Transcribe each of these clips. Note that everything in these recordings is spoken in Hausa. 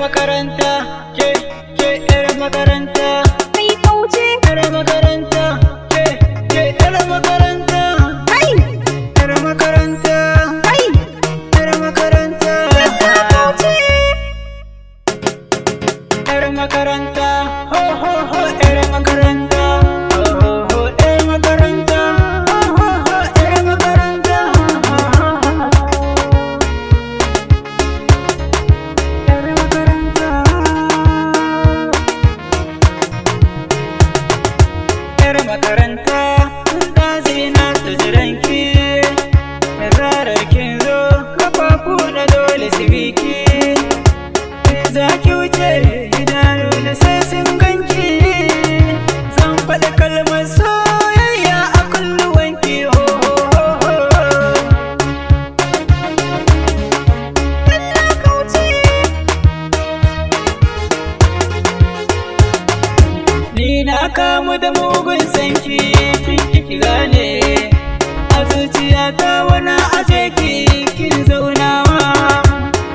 makaranta, yar makaranta. Kai kauce. Yar makaranta, yar makaranta. Kai. Yar makaranta, Kai. yar makaranta. Ka kauce. Yar makaranta, ho ho ho, yar makaranta. Ho ho ho, yar makaranta. Ho ho ho, yar makaranta. Yar makaranta. Yar makaranta, da zina ta jiranki. Da zarar kin zo, kafafu na dole su biki. Za ki wuce idanu da sai sun ganki. Zan faɗi kalmar soyayya a kulluwanki. Ho ho ho ho. Ka kauce. Ni na kamu da mugun sanki, kin ki gane. A zuciyata wani aje ki, kin zaunawa.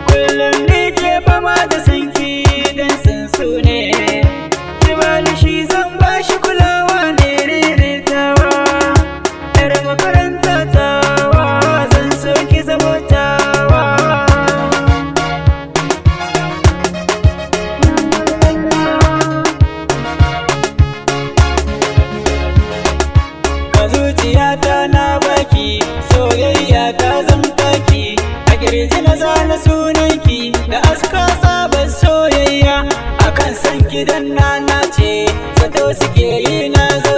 Kullum ni ke fama da sanki, dan san su ne. Ki bani shi zan bashi kulawa ne riritawa. Yar makaranta tawa, zan so ki zamo tawa. Ka zuciyata na baki, soyayya ta zamtaki. A kirji na zana sunanki, da aska sabon soyayya. Akan san ki dan na nace, zato suke yi na zo